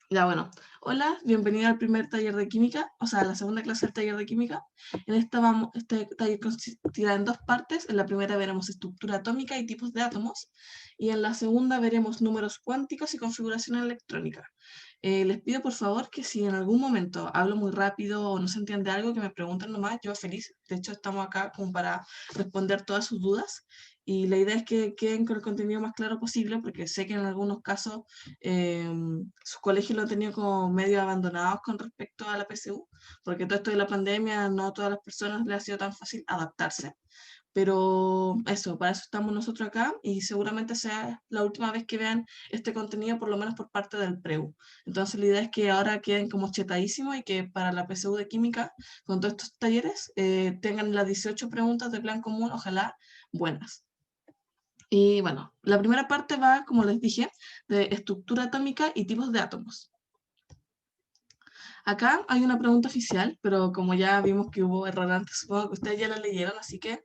Ya, bueno. Hola, bienvenida al primer taller de química, o sea, a la segunda clase del taller de química. Este taller consistirá en dos partes. En la primera veremos estructura atómica y tipos de átomos, y en la segunda veremos números cuánticos y configuración electrónica. Les pido por favor que si en algún momento hablo muy rápido o no se entiende algo, que me pregunten nomás, yo feliz. De hecho, estamos acá como para responder todas sus dudas. Y la idea es que queden con el contenido más claro posible, porque sé que en algunos casos eh, sus colegios lo han tenido como medio abandonados con respecto a la PSU, porque todo esto de la pandemia no a todas las personas les ha sido tan fácil adaptarse. Pero eso, para eso estamos nosotros acá y seguramente sea la última vez que vean este contenido, por lo menos por parte del PREU. Entonces la idea es que ahora queden como chetadísimos y que para la PSU de química, con todos estos talleres, tengan las 18 preguntas de plan común, ojalá buenas. Y bueno, la primera parte va, como les dije, de estructura atómica y tipos de átomos. Acá hay una pregunta oficial, pero como ya vimos que hubo error antes, supongo que ustedes ya la leyeron, así que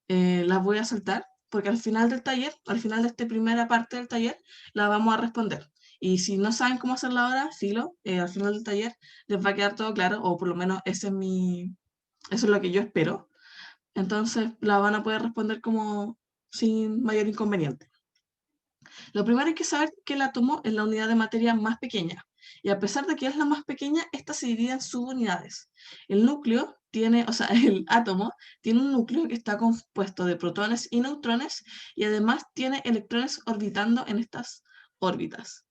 las voy a saltar, porque al final del taller, al final de esta primera parte del taller, la vamos a responder. Y si no saben cómo hacerla ahora, filo, al final del taller les va a quedar todo claro, o por lo menos eso es lo que yo espero. Entonces la van a poder responder como sin mayor inconveniente. Lo primero hay que saber que el átomo es la unidad de materia más pequeña, y a pesar de que es la más pequeña, esta se divide en subunidades. El núcleo tiene, o sea, el átomo tiene un núcleo que está compuesto de protones y neutrones, y además tiene electrones orbitando en estas órbitas.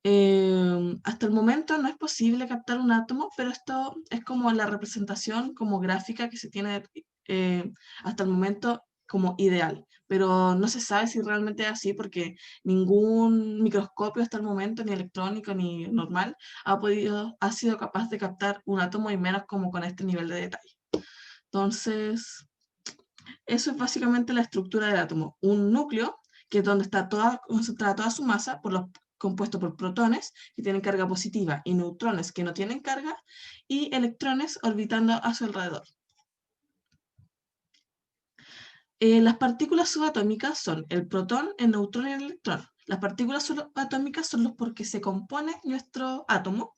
Hasta el momento no es posible captar un átomo, pero esto es como la representación como gráfica que se tiene hasta el momento como ideal, pero no se sabe si realmente es así porque ningún microscopio hasta el momento, ni electrónico ni normal, ha sido capaz de captar un átomo y menos como con este nivel de detalle. Entonces, eso es básicamente la estructura del átomo. Un núcleo, que es donde está concentrada toda su masa, compuesto por protones, que tienen carga positiva, y neutrones, que no tienen carga, y electrones orbitando a su alrededor. Las partículas subatómicas son el protón, el neutrón y el electrón. Las partículas subatómicas son los por que se compone nuestro átomo,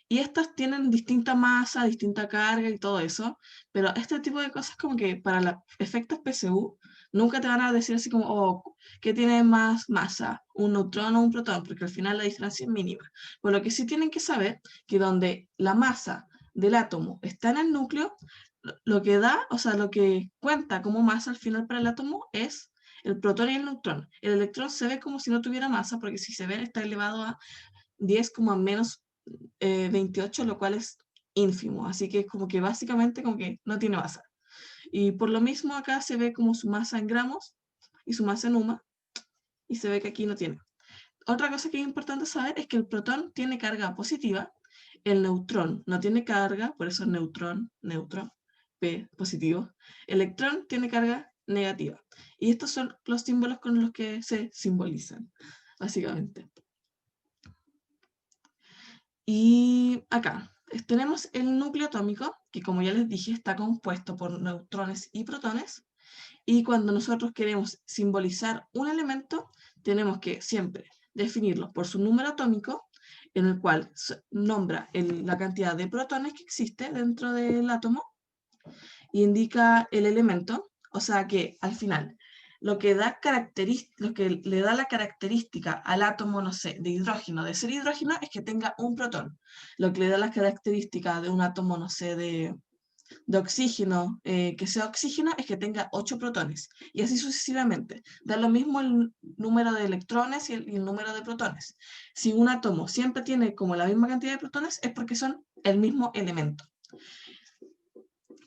y estas tienen distinta masa, distinta carga y todo eso, pero este tipo de cosas como que para los efectos PSU nunca te van a decir así como, oh, ¿qué tiene más masa? ¿Un neutrón o un protón? Porque al final la diferencia es mínima. Por lo que sí tienen que saber que donde la masa del átomo está en el núcleo, lo que da, o sea, lo que cuenta como masa al final para el átomo es el protón y el neutrón. El electrón se ve como si no tuviera masa, porque si se ve está elevado a 10 como a menos 28, lo cual es ínfimo, así que es como que básicamente como que no tiene masa. Y por lo mismo acá se ve como su masa en gramos y su masa en UMA, y se ve que aquí no tiene. Otra cosa que es importante saber es que el protón tiene carga positiva, el neutrón no tiene carga, por eso es neutrón, neutro, P positivo. Electrón tiene carga negativa. Y estos son los símbolos con los que se simbolizan, básicamente. Y acá tenemos el núcleo atómico, que como ya les dije, está compuesto por neutrones y protones. Y cuando nosotros queremos simbolizar un elemento, tenemos que siempre definirlo por su número atómico, en el cual nombra la cantidad de protones que existe dentro del átomo y indica el elemento. O sea que al final lo que le da la característica al átomo, no sé, de hidrógeno, de ser hidrógeno, es que tenga un protón. Lo que le da la característica de un átomo, no sé, de oxígeno, que sea oxígeno, es que tenga 8 protones. Y así sucesivamente. Da lo mismo el número de electrones y el número de protones. Si un átomo siempre tiene como la misma cantidad de protones, es porque son el mismo elemento.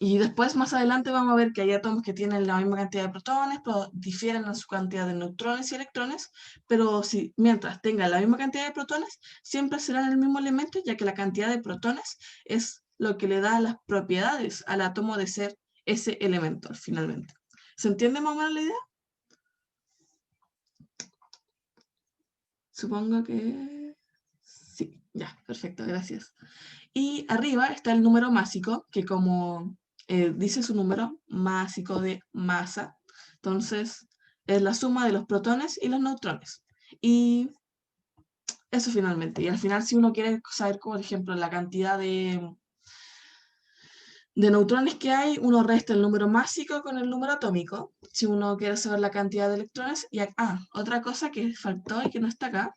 Y después, más adelante, vamos a ver que hay átomos que tienen la misma cantidad de protones, pero difieren en su cantidad de neutrones y electrones, pero si, mientras tengan la misma cantidad de protones, siempre serán el mismo elemento, ya que la cantidad de protones es lo que le da las propiedades al átomo de ser ese elemento, finalmente. ¿Se entiende más o menos la idea? Supongo que sí, ya, perfecto, gracias. Y arriba está el número másico, que como dice su número, másico de masa, entonces es la suma de los protones y los neutrones. Y Eso finalmente. Y al final, si uno quiere saber, por ejemplo, la cantidad de neutrones que hay, uno resta el número másico con el número atómico. Si uno quiere saber la cantidad de electrones. Y otra cosa que faltó y que no está acá,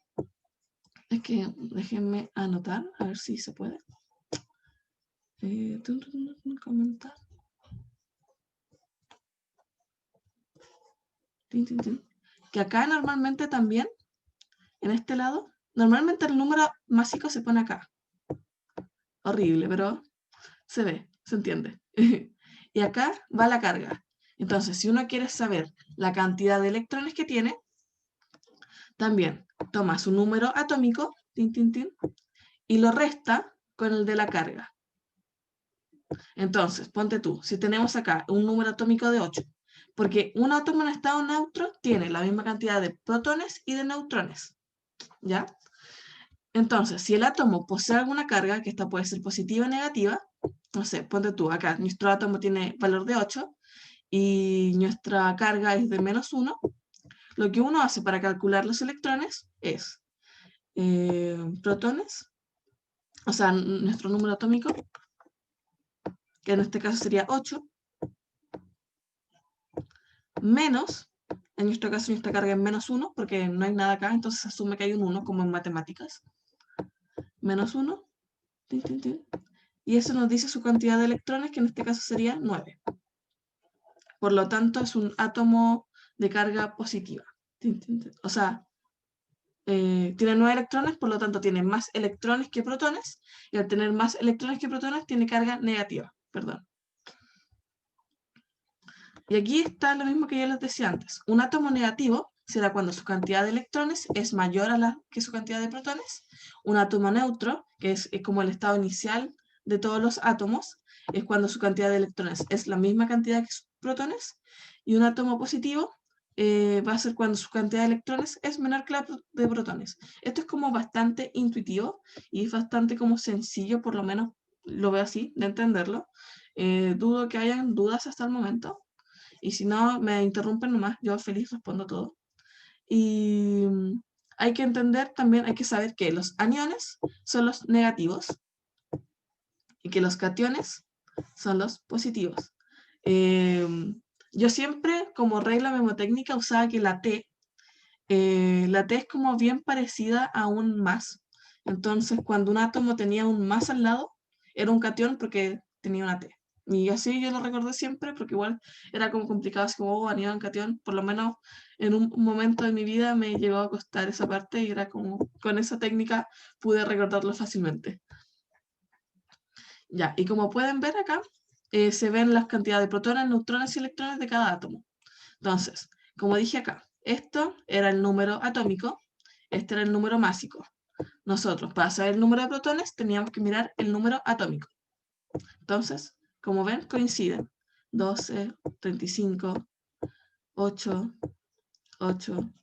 es que déjenme anotar, a ver si se puede. Comentar. Que acá normalmente también, en este lado, normalmente el número másico se pone acá. Horrible, pero se ve, se entiende. Y acá va la carga. Entonces, si uno quiere saber la cantidad de electrones que tiene, también toma su número atómico, y lo resta con el de la carga. Entonces, ponte tú, si tenemos acá un número atómico de 8, porque un átomo en estado neutro tiene la misma cantidad de protones y de neutrones, ¿ya? Entonces, si el átomo posee alguna carga, que esta puede ser positiva o negativa, no sé, ponte tú, acá nuestro átomo tiene valor de 8 y nuestra carga es de -1, lo que uno hace para calcular los electrones es protones, o sea, nuestro número atómico, que en este caso sería 8, menos, en nuestro caso nuestra carga es -1, porque no hay nada acá, entonces se asume que hay un 1, como en matemáticas. -1, y eso nos dice su cantidad de electrones, que en este caso sería 9. Por lo tanto, es un átomo de carga positiva. O sea, tiene 9 electrones, por lo tanto tiene más electrones que protones, y al tener más electrones que protones tiene carga negativa. Perdón. Y aquí está lo mismo que ya les decía antes. Un átomo negativo será cuando su cantidad de electrones es mayor que su cantidad de protones. Un átomo neutro, que es como el estado inicial de todos los átomos, es cuando su cantidad de electrones es la misma cantidad que sus protones. Y un átomo positivo va a ser cuando su cantidad de electrones es menor que la de protones. Esto es como bastante intuitivo y es bastante como sencillo, por lo menos lo veo así, de entenderlo. Dudo que hayan dudas hasta el momento. Y si no, me interrumpen nomás, yo feliz respondo todo. Y hay que entender también, hay que saber que los aniones son los negativos y que los cationes son los positivos. Yo siempre, como regla memotécnica, usaba que la T es como bien parecida a un más. Entonces, cuando un átomo tenía un más al lado, era un catión porque tenía una T. Y así yo lo recordé siempre, porque igual era como complicado, así como, anión, catión. Por lo menos en un momento de mi vida me llegó a costar esa parte y era como, con esa técnica pude recordarlo fácilmente. Ya, y como pueden ver acá, se ven las cantidades de protones, neutrones y electrones de cada átomo. Entonces, como dije acá, esto era el número atómico, este era el número másico. Nosotros, para saber el número de protones, teníamos que mirar el número atómico. Entonces, como ven, coinciden. 12, 35, 8, 8,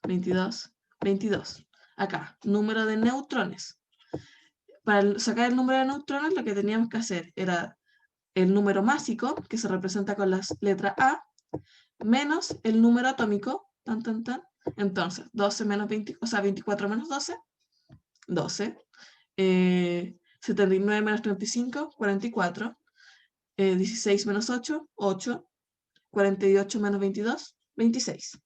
22, 22. Acá, número de neutrones. Para sacar el número de neutrones, lo que teníamos que hacer era el número másico, que se representa con las letras A, menos el número atómico, tan, tan, tan. Entonces, 12 menos 20, o sea, 24 menos 12, 12. 79 menos 35, 44. 16 menos 8, 8. 48 menos 22, 26.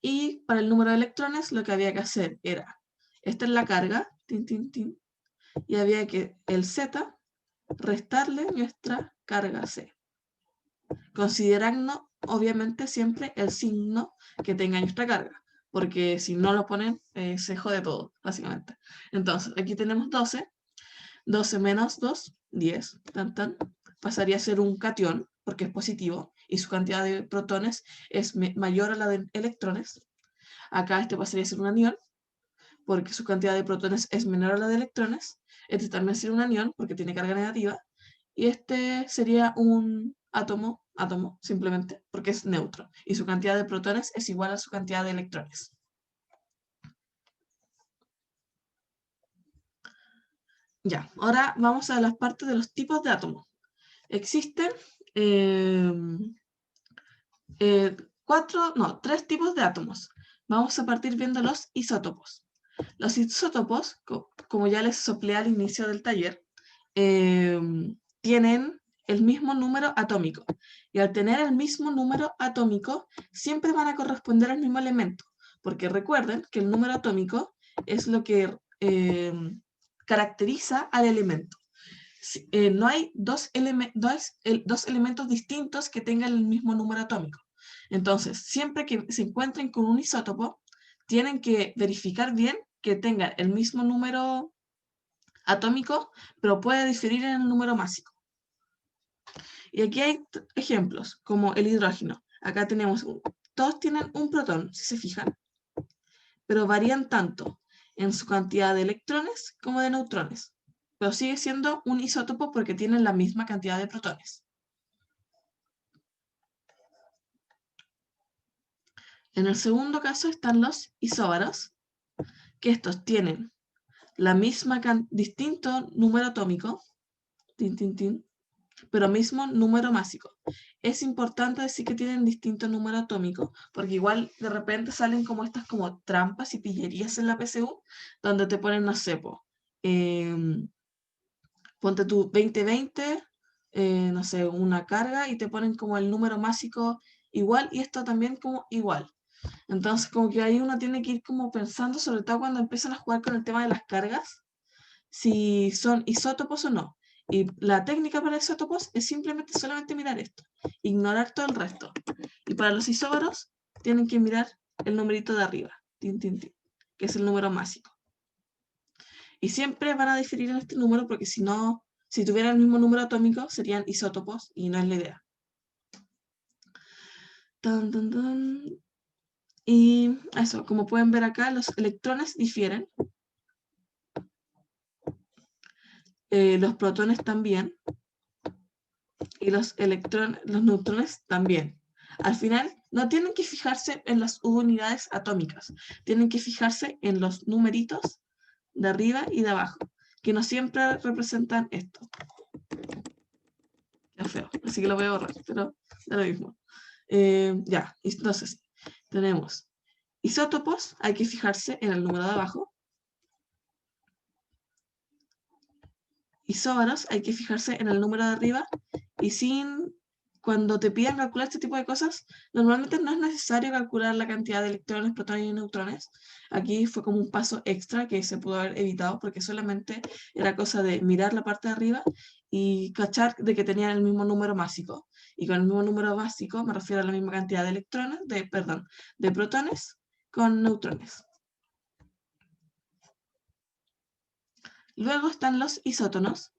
Y para el número de electrones, lo que había que hacer era, esta es la carga, tin, tin, tin, y había que el Z restarle nuestra carga C, considerando obviamente siempre el signo que tenga nuestra carga, porque si no lo ponen, se jode todo, básicamente. Entonces, aquí tenemos 12, 12 menos 2, 10, tan, tan, pasaría a ser un catión, porque es positivo, y su cantidad de protones es mayor a la de electrones. Acá este pasaría a ser un anión, porque su cantidad de protones es menor a la de electrones. Este también sería un anión, porque tiene carga negativa. Y este sería un átomo, simplemente, porque es neutro. Y su cantidad de protones es igual a su cantidad de electrones. Ya, ahora vamos a las partes de los tipos de átomos. Existen eh, tres tipos de átomos. Vamos a partir viendo los isótopos. Los isótopos, como ya les soplé al inicio del taller, tienen el mismo número atómico. Y al tener el mismo número atómico, siempre van a corresponder al mismo elemento. Porque recuerden que el número atómico es lo que caracteriza al elemento. No hay dos elementos distintos que tengan el mismo número atómico. Entonces, siempre que se encuentren con un isótopo, tienen que verificar bien que tengan el mismo número atómico, pero puede diferir en el número másico. Y aquí hay ejemplos, como el hidrógeno. Acá tenemos, todos tienen un protón, si se fijan, pero varían tanto en su cantidad de electrones como de neutrones. Pero sigue siendo un isótopo porque tienen la misma cantidad de protones. En el segundo caso están los isóbaros, que estos tienen la misma distinto número atómico, pero mismo número másico. Es importante decir que tienen distinto número atómico, porque igual de repente salen como estas como trampas y pillerías en la PSU, donde te ponen, no sé, ponte tú 2020, no sé, una carga y te ponen como el número másico igual y esto también como igual. Entonces como que ahí uno tiene que ir como pensando, sobre todo cuando empiezan a jugar con el tema de las cargas, si son isótopos o no. Y la técnica para isótopos es simplemente solamente mirar esto, ignorar todo el resto. Y para los isóbaros tienen que mirar el numerito de arriba, que es el número másico. Y siempre van a diferir en este número porque si no, si tuvieran el mismo número atómico serían isótopos y no es la idea. Y eso, como pueden ver acá, los electrones difieren. Los protones también. Y los neutrones también. Al final, no tienen que fijarse en las unidades atómicas, tienen que fijarse en los numeritos de arriba y de abajo, que no siempre representan esto. Es feo, así que lo voy a borrar, pero da lo mismo. Ya, entonces, tenemos isótopos, hay que fijarse en el número de abajo. Isóbaros, hay que fijarse en el número de arriba. Y cuando te piden calcular este tipo de cosas, normalmente no es necesario calcular la cantidad de electrones, protones y neutrones. Aquí fue como un paso extra que se pudo haber evitado porque solamente era cosa de mirar la parte de arriba y cachar de que tenían el mismo número másico. Y con el mismo número básico me refiero a la misma cantidad de electrones, de protones con neutrones. Luego están los isótonos,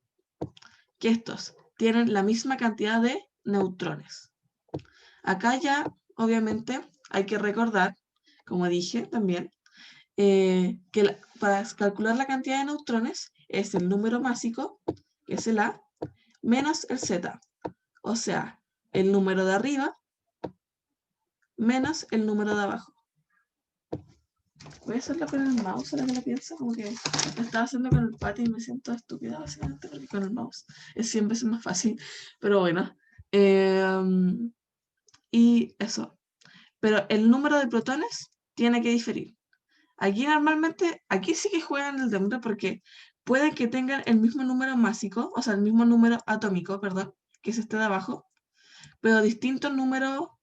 que estos tienen la misma cantidad de neutrones. Acá ya, obviamente, hay que recordar, como dije también, que para calcular la cantidad de neutrones es el número másico, que es el A, menos el Z. O sea, el número de arriba menos el número de abajo. Voy a hacerlo con el mouse, ahora que lo pienso, como que lo estaba haciendo con el pad y me siento estúpida básicamente porque con el mouse es 100 veces más fácil, pero bueno. Y eso. Pero el número de protones tiene que diferir. Aquí normalmente, aquí sí que juegan el nombre porque puede que tengan el mismo número másico, o sea, el mismo número atómico, perdón, que es este de abajo, pero distinto número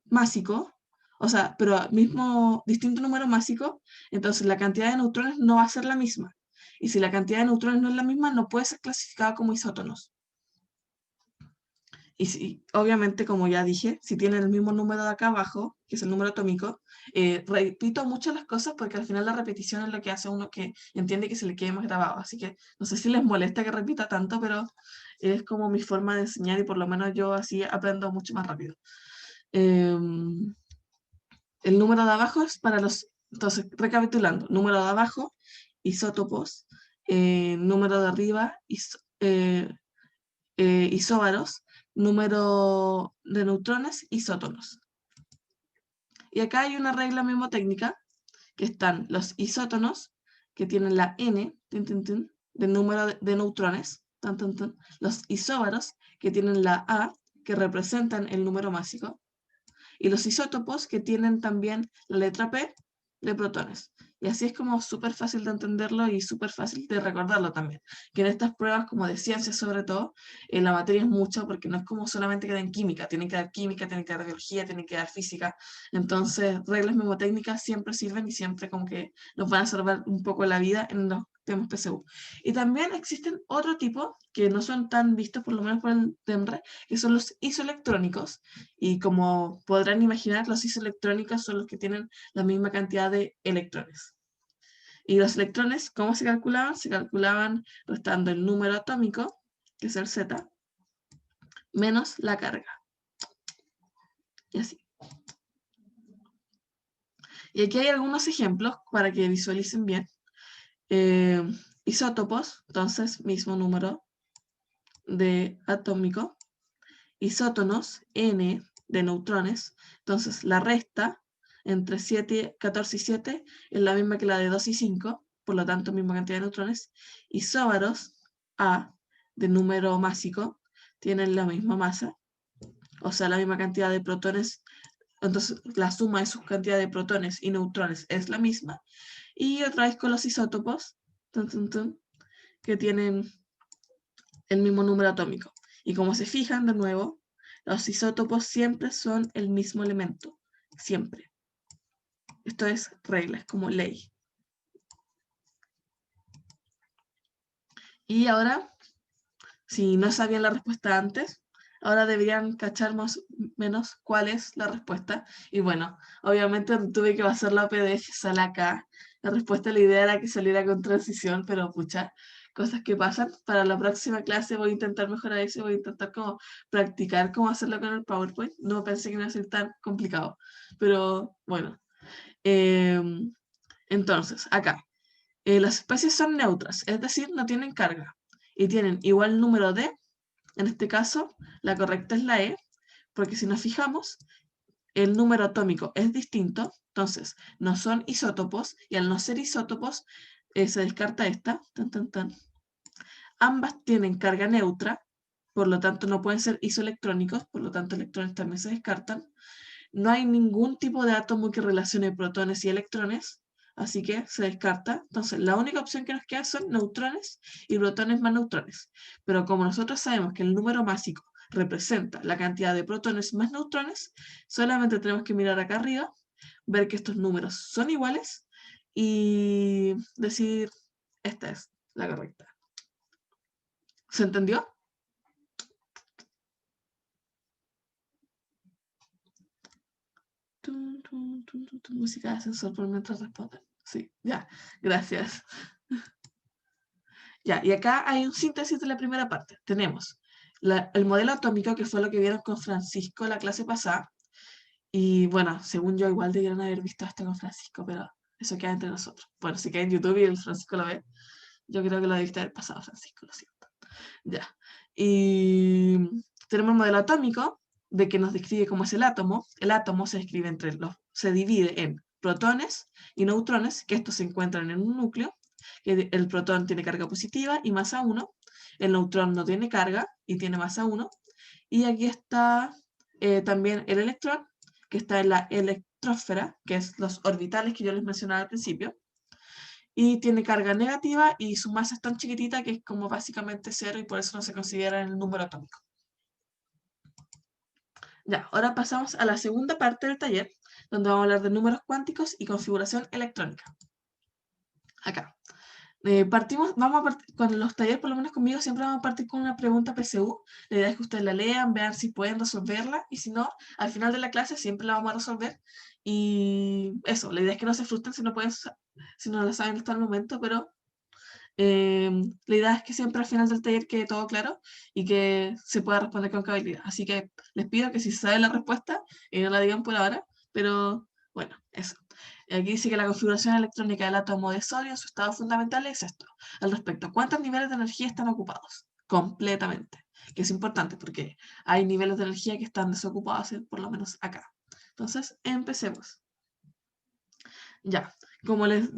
másico, o sea, pero distinto número másico, entonces la cantidad de neutrones no va a ser la misma. Y si la cantidad de neutrones no es la misma, no puede ser clasificado como isótonos. Y si, obviamente, como ya dije, si tienen el mismo número de acá abajo, que es el número atómico, repito mucho las cosas porque al final la repetición es lo que hace uno que entiende que se le quede más grabado. Así que no sé si les molesta que repita tanto, pero es como mi forma de enseñar y por lo menos yo así aprendo mucho más rápido. El número de abajo es para los... Entonces, recapitulando, número de abajo, isótopos, número de arriba, isóbaros, número de neutrones, isótonos. Y acá hay una regla mnemotécnica, que están los isótonos, que tienen la N, de número de neutrones, los isóbaros, que tienen la A, que representan el número másico, y los isótopos, que tienen también la letra P de protones. Y así es como súper fácil de entenderlo y súper fácil de recordarlo también. Que en estas pruebas, como de ciencias sobre todo, la materia es mucho porque no es como solamente que den química, tienen que dar química, tienen que dar biología, tienen que dar física. Entonces, reglas mnemotécnicas siempre sirven y siempre como que nos van a salvar un poco la vida en los temas PSU. Y también existen otro tipo que no son tan vistos, por lo menos por el DEMRE, que son los isoelectrónicos. Y como podrán imaginar, los isoelectrónicos son los que tienen la misma cantidad de electrones. Y los electrones, ¿cómo se calculaban? Se calculaban restando el número atómico, que es el Z, menos la carga. Y así. Y aquí hay algunos ejemplos para que visualicen bien. Isótopos, entonces mismo número de atómico. Isótonos, N de neutrones, entonces la resta entre 14 y 7 es la misma que la de 2 y 5, por lo tanto misma cantidad de neutrones. Isóbaros, A de número másico, tienen la misma masa, o sea, la misma cantidad de protones, entonces la suma de sus cantidades de protones y neutrones es la misma. Y otra vez con los isótopos, que tienen el mismo número atómico. Y como se fijan, de nuevo, los isótopos siempre son el mismo elemento, siempre. Esto es regla, es como ley. Y ahora, si no sabían la respuesta antes, ahora deberían cachar más o menos cuál es la respuesta. Y bueno, obviamente tuve que pasar la PDF, sale acá. La respuesta, la idea era que saliera con transición, pero pucha, cosas que pasan. Para la próxima clase voy a intentar mejorar eso, voy a intentar como practicar cómo hacerlo con el PowerPoint. No pensé que iba a ser tan complicado, pero bueno. Entonces, acá, las especies son neutras, es decir, no tienen carga y tienen igual número de, en este caso, la correcta es la E, porque si nos fijamos, el número atómico es distinto, entonces no son isótopos, y al no ser isótopos, se descarta esta, tan, tan, tan. Ambas tienen carga neutra, por lo tanto no pueden ser isoelectrónicos, por lo tanto electrones también se descartan. No hay ningún tipo de átomo que relacione protones y electrones, así que se descarta. Entonces, la única opción que nos queda son neutrones y protones más neutrones. Pero como nosotros sabemos que el número másico representa la cantidad de protones más neutrones, solamente tenemos que mirar acá arriba, ver que estos números son iguales y decir, esta es la correcta. ¿Se entendió? Música de ascensor por mientras responden. Sí, ya, gracias. Ya, y acá hay un síntesis de la primera parte. Tenemos el modelo atómico, que fue lo que vieron con Francisco la clase pasada. Y bueno, según yo, igual debieron haber visto esto con Francisco, pero eso queda entre nosotros. Bueno, si queda en YouTube y el Francisco lo ve, yo creo que lo debiste haber pasado, Francisco, lo siento. Ya. Y tenemos el modelo atómico, de que nos describe cómo es el átomo. El átomo se describe se divide en protones y neutrones, que estos se encuentran en un núcleo, que el protón tiene carga positiva y masa 1, el neutrón no tiene carga y tiene masa 1, y aquí está también el electrón, que está en la electrósfera, que es los orbitales que yo les mencionaba al principio, y tiene carga negativa y su masa es tan chiquitita que es como básicamente cero y por eso no se considera en el número atómico. Ya, ahora pasamos a la segunda parte del taller, donde vamos a hablar de números cuánticos y configuración electrónica. Acá. Con los talleres, por lo menos conmigo, siempre vamos a partir con una pregunta PSU. La idea es que ustedes la lean, vean si pueden resolverla, y si no, al final de la clase siempre la vamos a resolver. Y eso, la idea es que no se frustren si no la saben hasta el momento, pero la idea es que siempre al final del taller quede todo claro y que se pueda responder con cabalidad. Así que les pido que si saben la respuesta, no la digan por ahora, pero bueno, eso. Aquí dice que la configuración electrónica del átomo de sodio en su estado fundamental es esto. Al respecto, ¿cuántos niveles de energía están ocupados? Completamente. Que es importante porque hay niveles de energía que están desocupados, por lo menos acá. Entonces, empecemos. Ya, como les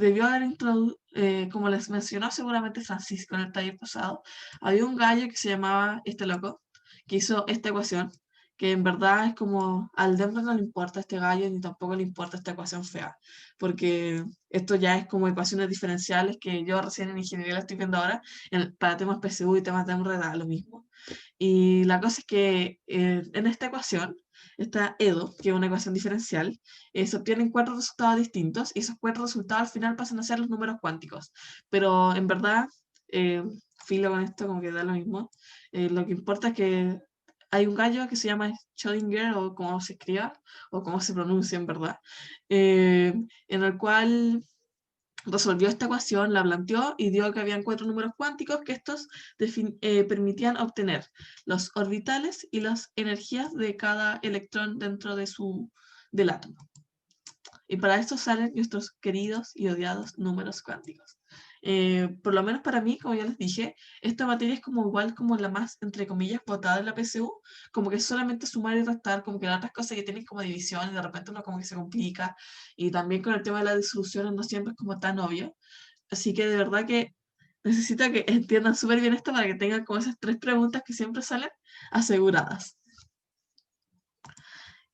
mencionó seguramente Francisco en el taller pasado, había un gallo que se llamaba este loco, que hizo esta ecuación, que en verdad es como, al Denver no le importa este gallo, ni tampoco le importa esta ecuación fea, porque esto ya es como ecuaciones diferenciales que yo recién en ingeniería la estoy viendo ahora, para temas PSU y temas de Denver da lo mismo. Y la cosa es que en esta ecuación, esta EDO, que es una ecuación diferencial, se obtienen 4 resultados distintos y esos 4 resultados al final pasan a ser los números cuánticos. Pero en verdad, eh, filo con esto, como que da lo mismo. Lo que importa es que hay un gallo que se llama Schrödinger, o como se escriba, o como se pronuncia en verdad, en el cual resolvió esta ecuación, la planteó y dio que habían 4 números cuánticos que estos permitían obtener los orbitales y las energías de cada electrón dentro del átomo. Y para esto salen nuestros queridos y odiados números cuánticos. Por lo menos para mí, como ya les dije, esta materia es como igual como la más, entre comillas, botada de la PSU, como que es solamente sumar y restar, como que las otras cosas que tienen como división y de repente uno como que se complica, y también con el tema de las disoluciones no siempre es como tan obvio. Así que de verdad que necesito que entiendan súper bien esto para que tengan como esas 3 preguntas que siempre salen aseguradas.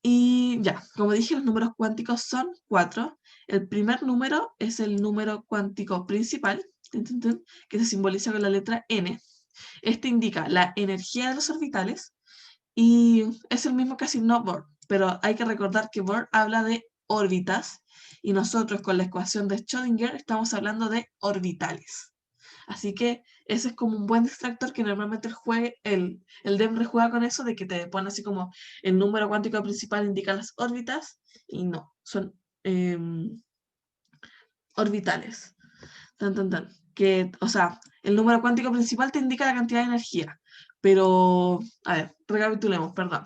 Y ya, como dije, los números cuánticos son 4. El primer número es el número cuántico principal, que se simboliza con la letra n. Este indica la energía de los orbitales y es el mismo que asignó Bohr, pero hay que recordar que Bohr habla de órbitas y nosotros con la ecuación de Schrödinger estamos hablando de orbitales. Así que ese es como un buen distractor que normalmente el DEMRE juega con eso, de que te pone así como el número cuántico principal indica las órbitas, y no, son orbitales. Tan, tan, tan. Que, o sea, el número cuántico principal te indica la cantidad de energía, pero, a ver, recapitulemos, perdón.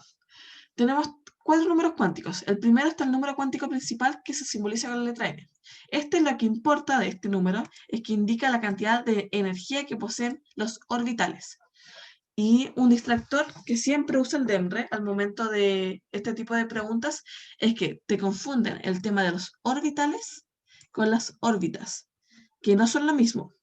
Tenemos 4 números cuánticos. El primero está el número cuántico principal, que se simboliza con la letra n. Lo que importa de este número es que indica la cantidad de energía que poseen los orbitales. Y un distractor que siempre usa el DEMRE al momento de este tipo de preguntas es que te confunden el tema de los orbitales con las órbitas, que no son lo mismo.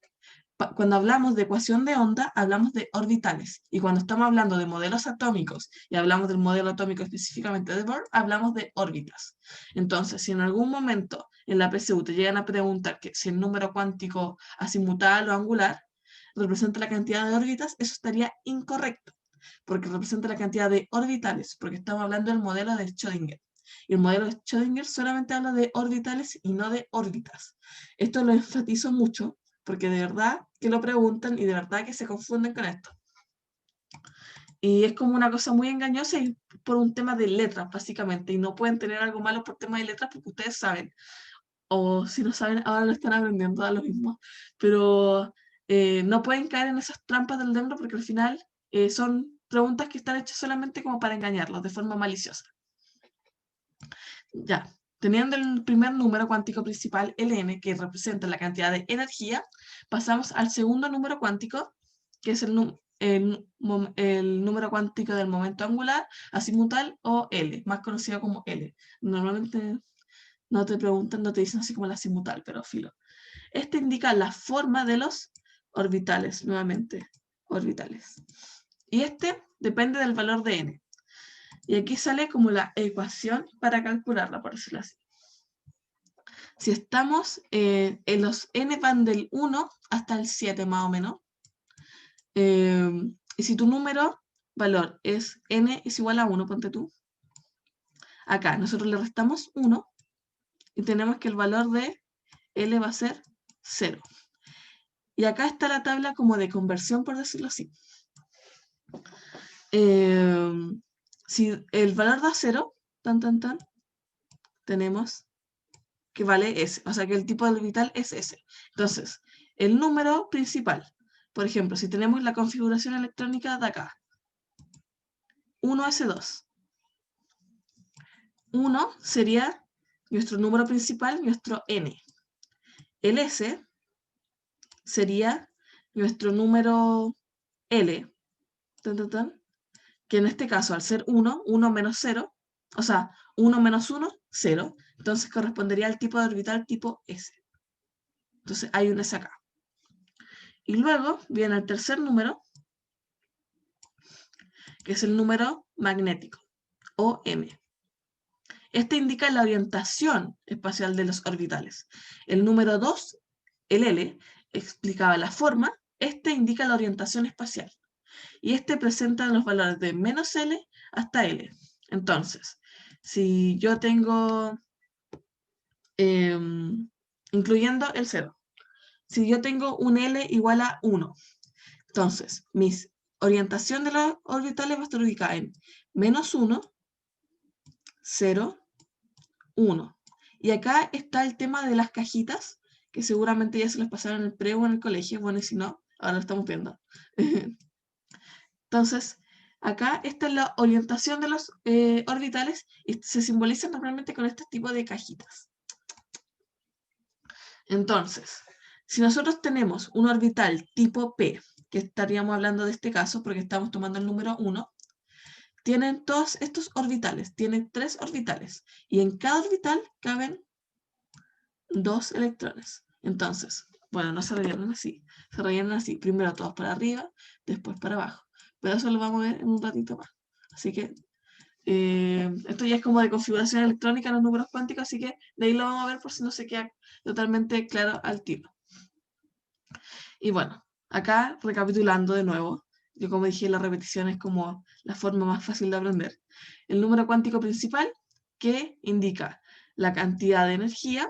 Cuando hablamos de ecuación de onda, hablamos de orbitales. Y cuando estamos hablando de modelos atómicos y hablamos del modelo atómico específicamente de Bohr, hablamos de órbitas. Entonces, si en algún momento en la PSU te llegan a preguntar que si el número cuántico azimutal o angular representa la cantidad de órbitas, eso estaría incorrecto, porque representa la cantidad de orbitales, porque estamos hablando del modelo de Schrödinger. Y el modelo de Schrödinger solamente habla de orbitales y no de órbitas. Esto lo enfatizo mucho porque de verdad que lo preguntan y de verdad que se confunden con esto. Y es como una cosa muy engañosa y por un tema de letras, básicamente, y no pueden tener algo malo por tema de letras porque ustedes saben, o si no saben, ahora lo están aprendiendo, da lo mismo, pero no pueden caer en esas trampas del DEMRE porque al final son preguntas que están hechas solamente como para engañarlos de forma maliciosa. Ya, teniendo el primer número cuántico principal, Ln, que representa la cantidad de energía, pasamos al segundo número cuántico, que es el número cuántico del momento angular, azimutal o L, más conocido como L. Normalmente no te preguntan, no te dicen así como el azimutal, pero filo. Este indica la forma de los orbitales, nuevamente, orbitales. Y este depende del valor de n. Y aquí sale como la ecuación para calcularla, por decirlo así. Si estamos en los n van del 1 hasta el 7 más o menos, y si tu número valor es n es igual a 1, ponte tú, acá nosotros le restamos 1 y tenemos que el valor de L va a ser 0. Y acá está la tabla como de conversión, por decirlo así. Si el valor da 0, tenemos que vale S, o sea que el tipo de orbital es S. Entonces, el número principal, por ejemplo, si tenemos la configuración electrónica de acá, 1s2. 1 sería nuestro número principal, nuestro n. El S sería nuestro número L, que en este caso, al ser 1, 1 menos 0, o sea, 1 menos 1, 0, entonces correspondería al tipo de orbital tipo S. Entonces hay un S acá. Y luego viene el tercer número, que es el número magnético. o m. Este indica la orientación espacial de los orbitales. El número 2, el L, explicaba la forma. Este indica la orientación espacial. Y este presenta los valores de menos L hasta L. Entonces, si yo tengo, incluyendo el 0, si yo tengo un L igual a 1, entonces mi orientación de los orbitales va a estar ubicada en menos 1, 0, 1. Y acá está el tema de las cajitas, que seguramente ya se las pasaron en el pre o en el colegio, bueno, y si no, ahora lo estamos viendo. Entonces, acá está la orientación de los orbitales y se simbolizan normalmente con este tipo de cajitas. Entonces, si nosotros tenemos un orbital tipo P, que estaríamos hablando de este caso porque estamos tomando el número 1, tienen todos estos orbitales, tienen 3 orbitales, y en cada orbital caben 2 electrones. Entonces, bueno, no se rellenan así, se rellenan así, primero todos para arriba, después para abajo, pero eso lo vamos a ver en un ratito más. Así que esto ya es como de configuración electrónica en los números cuánticos, así que de ahí lo vamos a ver por si no se queda totalmente claro al tiro. Y bueno, acá recapitulando de nuevo, yo como dije, la repetición es como la forma más fácil de aprender. El número cuántico principal que indica la cantidad de energía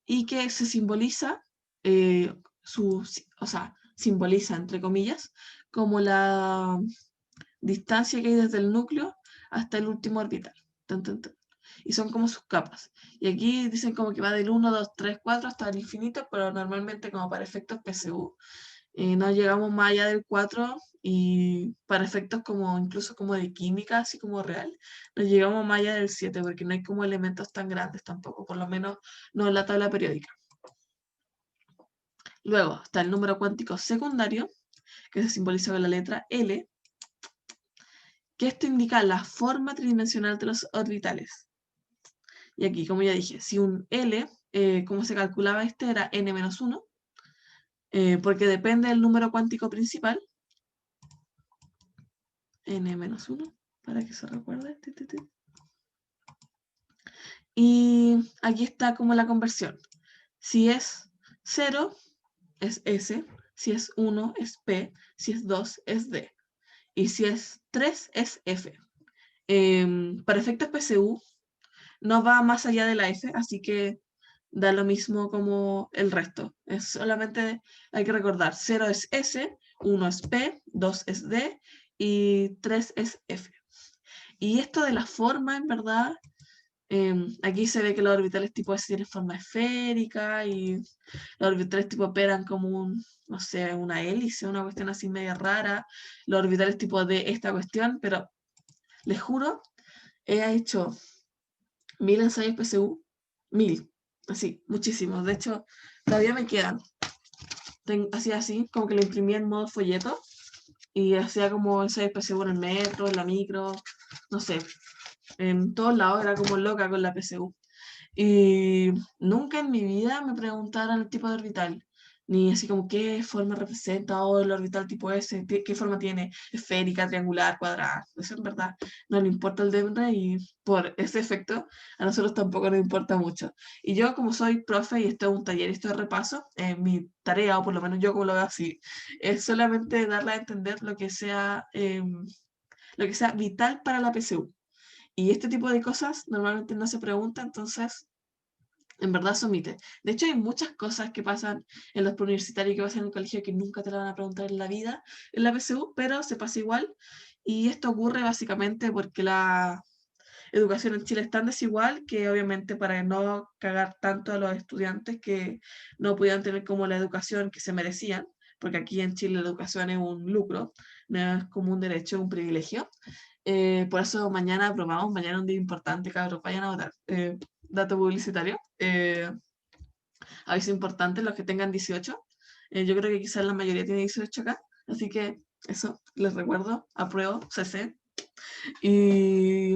y que se simboliza, o sea, simboliza entre comillas, como la distancia que hay desde el núcleo hasta el último orbital. Tan, tan, tan. Y son como sus capas. Y aquí dicen como que va del 1, 2, 3, 4 hasta el infinito, pero normalmente como para efectos PSU no llegamos más allá del 4 y para efectos como incluso como de química, así como real, no llegamos más allá del 7 porque no hay como elementos tan grandes tampoco, por lo menos no en la tabla periódica. Luego está el número cuántico secundario, que se simboliza con la letra L, que esto indica la forma tridimensional de los orbitales. Y aquí, como ya dije, si un L, como se calculaba este, era n-1, porque depende del número cuántico principal, n-1, para que se recuerde. Y aquí está como la conversión. Si es 0, es S, si es 1, es P, si es 2, es D. Y si es 3, es F. Para efectos PSU, no va más allá de la F, así que da lo mismo como el resto. Es solamente hay que recordar, 0 es S, 1 es P, 2 es D y 3 es F. Y esto de la forma, en verdad, aquí se ve que los orbitales tipo S tienen forma esférica y los orbitales tipo P eran como un, no sé, una hélice, una cuestión así media rara. Los orbitales tipo D esta cuestión, pero les juro, he hecho 1000 ensayos PSU, 1000, así, muchísimos. De hecho, todavía me quedan. Hacía así, como que lo imprimía en modo folleto y hacía como ensayos PSU en el metro, en la micro, no sé, en todos lados era como loca con la PSU. Y nunca en mi vida me preguntaron el tipo de orbital, ni así como qué forma representa o el orbital tipo S, qué forma tiene, esférica, triangular, cuadrada. Eso en verdad no le importa el DEMRE y por ese efecto a nosotros tampoco nos importa mucho. Y yo como soy profe y esto es un taller y esto es repaso, mi tarea, o por lo menos yo como lo veo así, es solamente darle a entender lo que sea vital para la PSU. Y este tipo de cosas normalmente no se pregunta, entonces en verdad se omite. De hecho, hay muchas cosas que pasan en los preuniversitarios que pasan en el colegio que nunca te la van a preguntar en la vida en la PSU, pero se pasa igual. Y esto ocurre básicamente porque la educación en Chile es tan desigual que obviamente para no cagar tanto a los estudiantes que no pudieran tener como la educación que se merecían, porque aquí en Chile la educación es un lucro, no es como un derecho, un privilegio. Por eso mañana aprobamos, mañana es un día importante, cabros, vayan a votar. Dato publicitario. Aviso importante, los que tengan 18. Yo creo que quizás la mayoría tiene 18 acá, así que eso, les recuerdo, apruebo, CC. Y,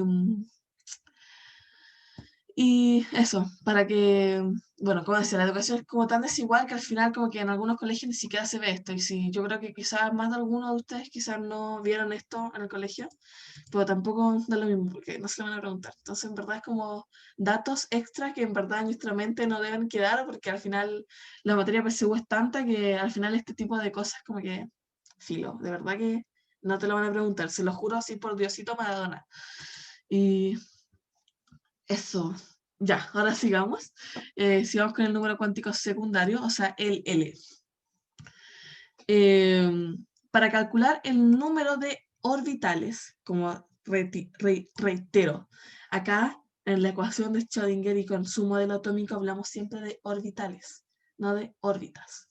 Y eso, para que, bueno, como decía, la educación es como tan desigual que al final como que en algunos colegios ni siquiera se ve esto. Y sí, yo creo que quizás más de algunos de ustedes quizás no vieron esto en el colegio, pero tampoco da lo mismo porque no se lo van a preguntar. Entonces, en verdad es como datos extra que en verdad en nuestra mente no deben quedar porque al final la materia PSU es tanta que al final este tipo de cosas como que, filo, de verdad que no te lo van a preguntar. Se lo juro así por Diosito Maradona. Y eso. Ya, ahora sigamos. Sigamos con el número cuántico secundario, o sea, el L. Para calcular el número de orbitales, como reitero, acá en la ecuación de Schrödinger y con su modelo atómico hablamos siempre de orbitales, no de órbitas.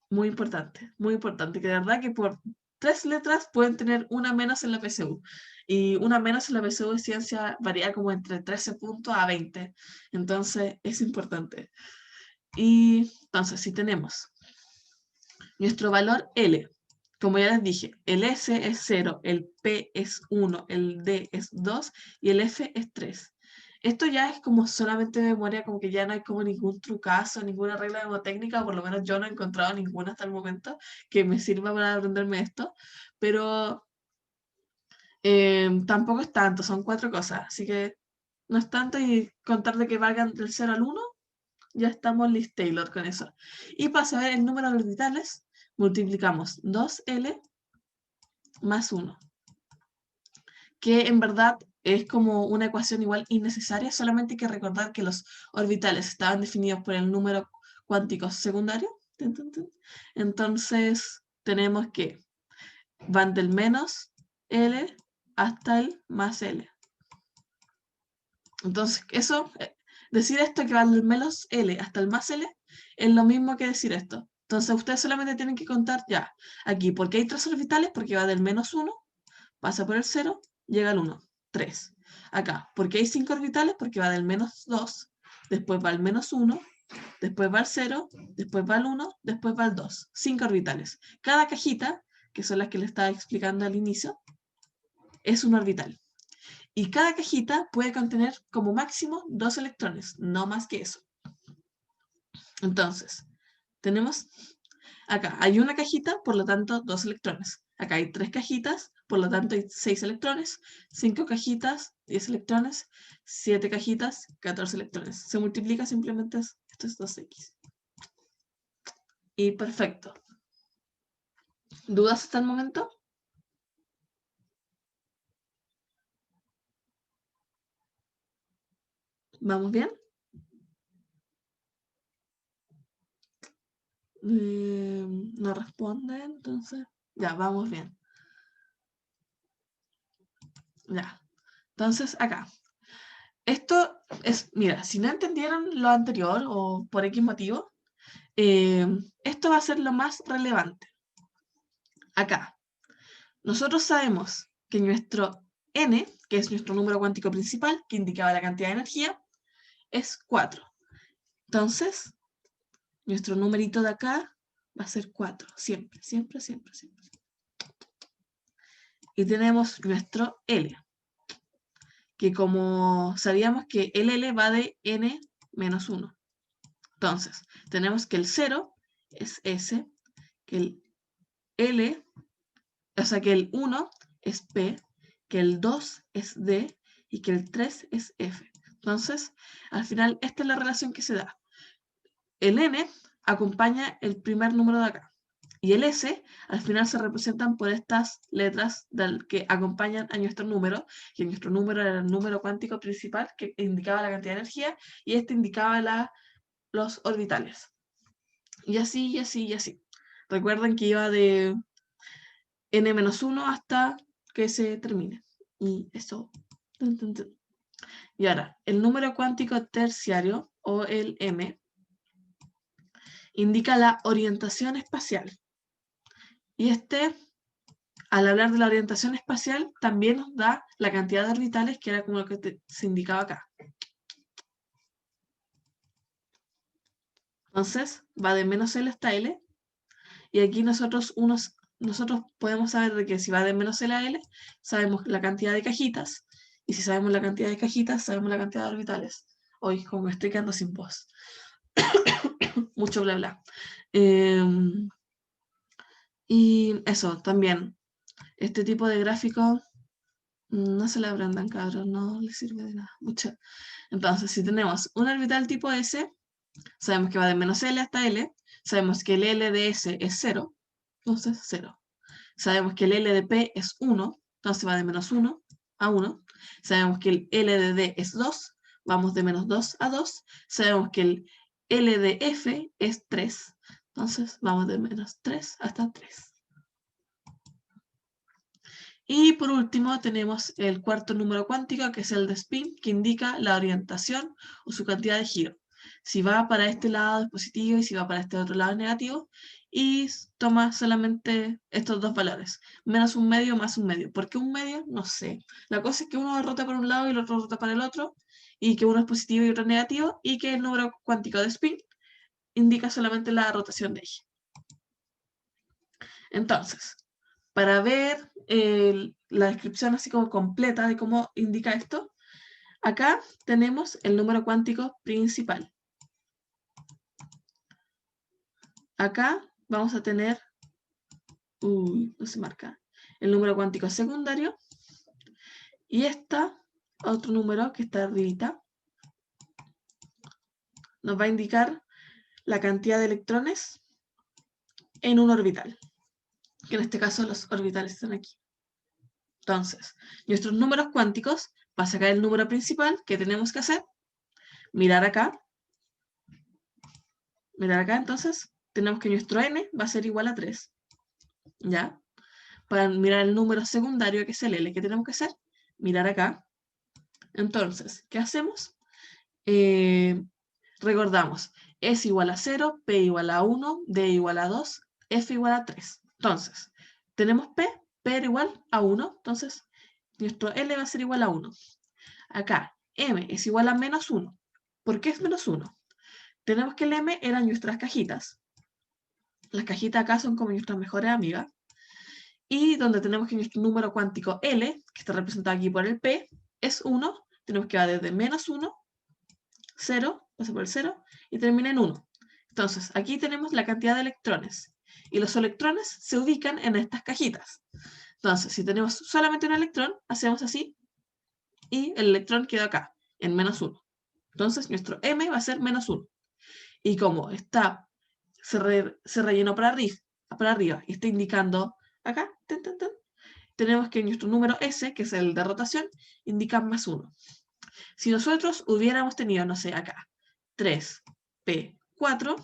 Muy importante, que de verdad que por 3 letras pueden tener una menos en la PSU. Y una menos en la PSU de ciencia varía como entre 13 puntos a 20. Entonces es importante. Y entonces, si tenemos nuestro valor L, como ya les dije, el S es 0, el P es 1, el D es 2 y el F es 3. Esto ya es como solamente memoria, como que ya no hay como ningún trucazo, ninguna regla mnemotécnica, o por lo menos yo no he encontrado ninguna hasta el momento que me sirva para aprenderme esto, pero tampoco es tanto, son 4 cosas, así que no es tanto y contar de que valgan del 0 al 1, ya estamos Liz Taylor con eso. Y para saber el número de orbitales, multiplicamos 2L más 1, que en verdad es como una ecuación igual innecesaria, solamente hay que recordar que los orbitales estaban definidos por el número cuántico secundario. Entonces tenemos que van del menos L hasta el más L. Entonces, eso, decir esto que va del menos L hasta el más L, es lo mismo que decir esto. Entonces, ustedes solamente tienen que contar ya, aquí, ¿por qué hay 3 orbitales? Porque va del menos 1, pasa por el 0, llega al 1, 3. Acá, ¿por qué hay 5 orbitales? Porque va del menos 2, después va al menos 1, después va al 0, después va al 1, después va al 2. 5 orbitales. Cada cajita, que son las que le estaba explicando al inicio, es un orbital. Y cada cajita puede contener como máximo 2 electrones, no más que eso. Entonces, tenemos acá, hay una cajita, por lo tanto, 2 electrones. Acá hay 3 cajitas, por lo tanto, hay 6 electrones. 5 cajitas, 10 electrones. 7 cajitas, 14 electrones. Se multiplica simplemente esto es 2x. Y perfecto. ¿Dudas hasta el momento? ¿Vamos bien? No responde, entonces. Ya, vamos bien. Ya. Entonces, acá. Esto es, mira, si no entendieron lo anterior o por X motivo, esto va a ser lo más relevante. Acá, nosotros sabemos que nuestro n, que es nuestro número cuántico principal, que indicaba la cantidad de energía, es 4. Entonces, nuestro numerito de acá va a ser 4, siempre, siempre, siempre, siempre. Y tenemos nuestro L, que como sabíamos que el L va de n menos 1. Entonces, tenemos que el 0 es S, que el L, o sea, que el 1 es P, que el 2 es D y que el 3 es F. Entonces, al final, esta es la relación que se da. El N acompaña el primer número de acá. Y el S, al final, se representan por estas letras que acompañan a nuestro número, que nuestro número era el número cuántico principal, que indicaba la cantidad de energía, y este indicaba los orbitales. Y así, y así, y así. Recuerden que iba de n-1 hasta que se termine. Y eso. Y ahora, el número cuántico terciario, o el M, indica la orientación espacial. Y al hablar de la orientación espacial, también nos da la cantidad de orbitales, que era como lo que se indicaba acá. Entonces, va de menos L hasta L. Y aquí nosotros podemos saber de que si va de menos L a L, sabemos la cantidad de cajitas. Y si sabemos la cantidad de cajitas, sabemos la cantidad de orbitales. Hoy, como me estoy quedando sin voz. Mucho bla bla. Y eso, también. Este tipo de gráfico no se le aprendan, cabros, no les sirve de nada. Mucho. Entonces, si tenemos un orbital tipo S, sabemos que va de menos L hasta L. Sabemos que el L de S es 0. Entonces, 0. Sabemos que el L de P es 1. Entonces va de menos 1 a 1. Sabemos que el L de D es 2. Vamos de menos 2 a 2. Sabemos que el L de F es 3. Entonces vamos de menos 3 hasta 3. Y por último tenemos el cuarto número cuántico, que es el de spin, que indica la orientación o su cantidad de giro. Si va para este lado es positivo y si va para este otro lado es negativo. Y toma solamente estos dos valores, menos un medio más un medio. ¿Por qué un medio? No sé. La cosa es que uno rota por un lado y el otro rota para el otro, y que uno es positivo y otro es negativo, y que el número cuántico de spin indica solamente la rotación de eje. Entonces, para ver la descripción así como completa de cómo indica esto, acá tenemos el número cuántico principal. Acá vamos a tener, no se marca, el número cuántico secundario, y otro número que está arribita, nos va a indicar la cantidad de electrones en un orbital, que en este caso los orbitales están aquí. Entonces, nuestros números cuánticos, para sacar el número principal, ¿qué tenemos que hacer? Mirar acá, entonces, tenemos que nuestro n va a ser igual a 3, ¿ya? Para mirar el número secundario, que es el L, ¿qué tenemos que hacer? Mirar acá. Entonces, ¿qué hacemos? Recordamos, S igual a 0, P igual a 1, D igual a 2, F igual a 3. Entonces, tenemos P era igual a 1, entonces nuestro L va a ser igual a 1. Acá, M es igual a menos 1. ¿Por qué es menos 1? Tenemos que el M eran nuestras cajitas. Las cajitas acá son como nuestras mejores amigas. Y donde tenemos que nuestro número cuántico L, que está representado aquí por el P, es 1. Tenemos que va desde menos 1, 0, pasa por el 0, y termina en 1. Entonces, aquí tenemos la cantidad de electrones. Y los electrones se ubican en estas cajitas. Entonces, si tenemos solamente un electrón, hacemos así, y el electrón queda acá, en menos 1. Entonces, nuestro M va a ser menos 1. Y como se rellenó para arriba y está indicando acá, tenemos que nuestro número S, que es el de rotación, indica más 1. Si nosotros hubiéramos tenido, no sé, acá, 3P4,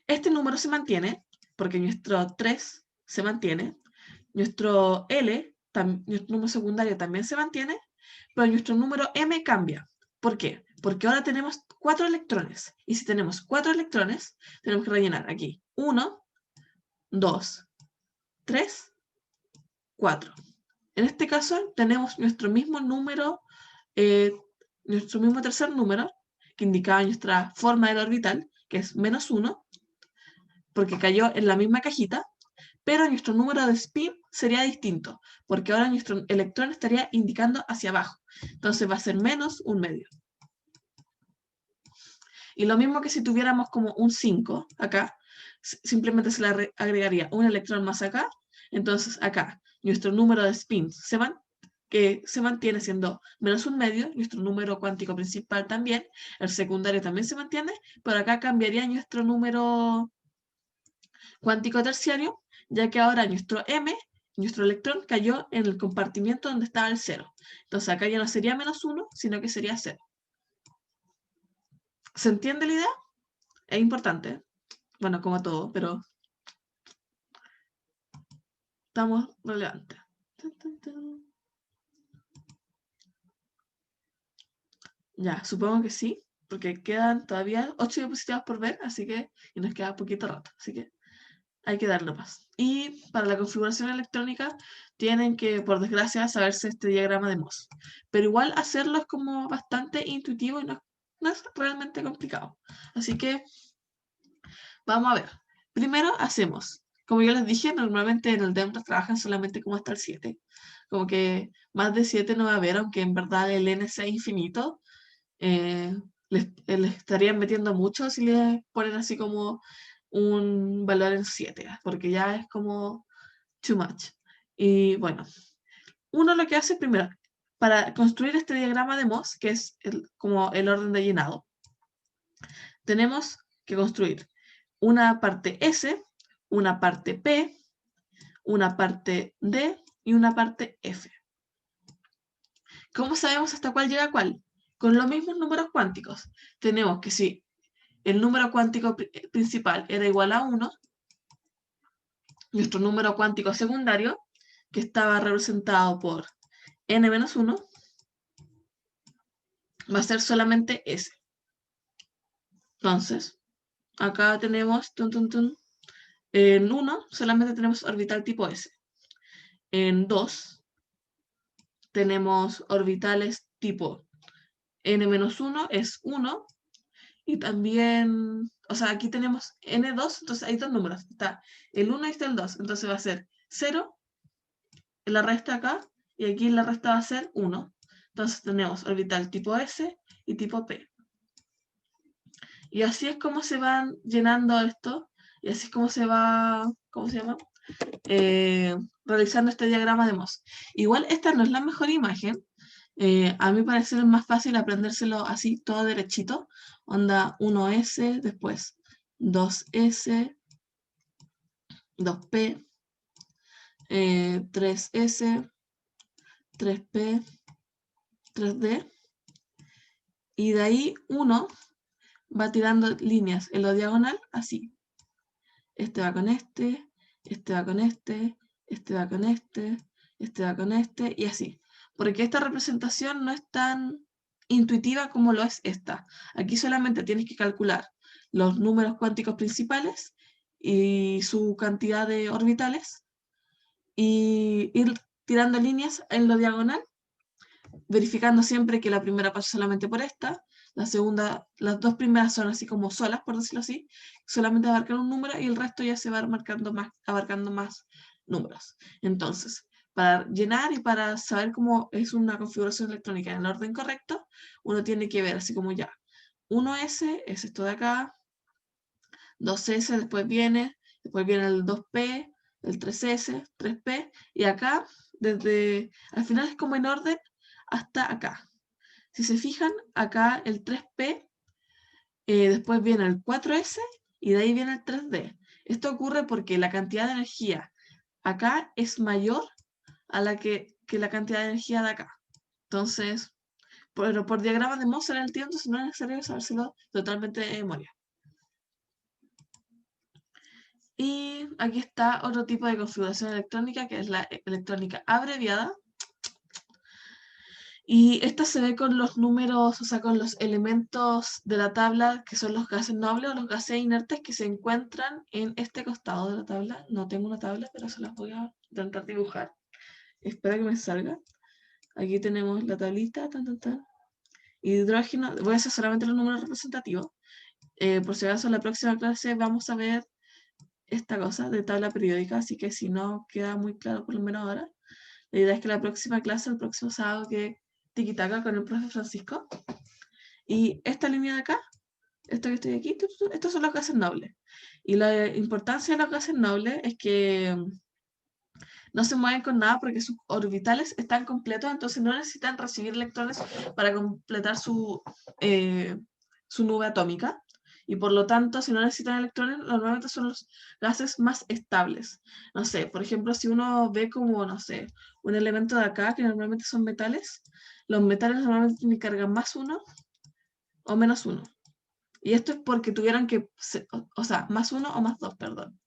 este número se mantiene, porque nuestro 3 se mantiene, nuestro L, nuestro número secundario también se mantiene, pero nuestro número M cambia. ¿Por qué? Porque ahora tenemos 4 electrones. Y si tenemos 4 electrones, tenemos que rellenar aquí 1, 2, 3, 4. En este caso tenemos nuestro mismo número, nuestro mismo tercer número, que indicaba nuestra forma del orbital, que es menos 1, porque cayó en la misma cajita, pero nuestro número de spin sería distinto, porque ahora nuestro electrón estaría indicando hacia abajo. Entonces va a ser menos un medio. Y lo mismo que si tuviéramos como un 5 acá, simplemente se le agregaría un electrón más acá. Entonces acá nuestro número de spins que se mantiene siendo menos un medio, nuestro número cuántico principal también, el secundario también se mantiene, pero acá cambiaría nuestro número cuántico terciario, ya que ahora nuestro M, nuestro electrón, cayó en el compartimiento donde estaba el 0. Entonces acá ya no sería menos 1, sino que sería 0. ¿Se entiende la idea? Es importante. Bueno, como todo, pero estamos relevantes. Ya, supongo que sí, porque quedan todavía 8 diapositivas por ver, así que, y nos queda poquito rato, así que hay que darle más. Y para la configuración electrónica tienen que, por desgracia, saberse este diagrama de Mohs. Pero igual hacerlo es como bastante intuitivo y no es realmente complicado. Así que vamos a ver. Primero hacemos como yo les dije, normalmente en el DEM trabajan solamente como hasta el 7. Como que más de 7 no va a haber, aunque en verdad el n sea infinito. Les estarían metiendo mucho si les ponen así como un valor en 7, porque ya es como too much. Y bueno, uno lo que hace primero, para construir este diagrama de Moss, que es como el orden de llenado, tenemos que construir una parte S, una parte P, una parte D y una parte F. ¿Cómo sabemos hasta cuál llega cuál? Con los mismos números cuánticos. Tenemos que si el número cuántico principal era igual a 1, nuestro número cuántico secundario, que estaba representado por n-1, va a ser solamente S. Entonces, acá tenemos, en 1 solamente tenemos orbital tipo S. En 2 tenemos orbitales tipo n-1 es 1, y también, o sea, aquí tenemos n2, entonces hay dos números, está el 1 y está el 2, entonces va a ser 0, la resta acá, y aquí la resta va a ser 1. Entonces tenemos orbital tipo S y tipo P. Y así es como se van llenando esto, y así es como se va, ¿cómo se llama? Realizando este diagrama de Moss. Igual esta no es la mejor imagen. A mi parecer es más fácil aprendérselo así, todo derechito. Onda 1S, después 2S, 2P, 3S, 3P, 3D. Y de ahí uno va tirando líneas en lo diagonal así. Este va con este, este va con este, este va con este, este va con este, y así. Porque esta representación no es tan intuitiva como lo es esta. Aquí solamente tienes que calcular los números cuánticos principales y su cantidad de orbitales y ir tirando líneas en lo diagonal, verificando siempre que la primera pasa solamente por esta, la segunda, las dos primeras son así como solas, por decirlo así, solamente abarcan un número y el resto ya se va abarcando más números. Entonces, para llenar y para saber cómo es una configuración electrónica en el orden correcto, uno tiene que ver así como ya, 1S es esto de acá, 2S después viene el 2P, el 3S, 3P, y acá, desde, al final es como en orden hasta acá. Si se fijan, acá el 3P, después viene el 4S y de ahí viene el 3D. Esto ocurre porque la cantidad de energía acá es mayor a que la cantidad de energía de acá. Entonces, pero por diagrama de Moser en el tiempo, entonces no es necesario sabérselo totalmente de memoria. Y aquí está otro tipo de configuración electrónica, que es la electrónica abreviada. Y esta se ve con los números, o sea, con los elementos de la tabla, que son los gases nobles o los gases inertes que se encuentran en este costado de la tabla. No tengo una tabla, pero se las voy a intentar dibujar. Espero que me salga. Aquí tenemos la tablita, hidrógeno, voy a hacer solamente los números representativos. Por si acaso en la próxima clase vamos a ver esta cosa de tabla periódica, así que si no queda muy claro por lo menos ahora, la idea es que la próxima clase, el próximo sábado, que tiquitaca con el profe Francisco. Y esta línea de acá, esto que estoy aquí, estos son los gases nobles. Y la importancia de los gases nobles es que no se mueven con nada porque sus orbitales están completos, entonces no necesitan recibir electrones para completar su nube atómica. Y por lo tanto, si no necesitan electrones, normalmente son los gases más estables. No sé, por ejemplo, si uno ve como, no sé, un elemento de acá, que normalmente son metales, los metales normalmente tienen carga más 1 o menos 1. Y esto es porque tuvieron que, o sea, más 1 o más 2, perdón.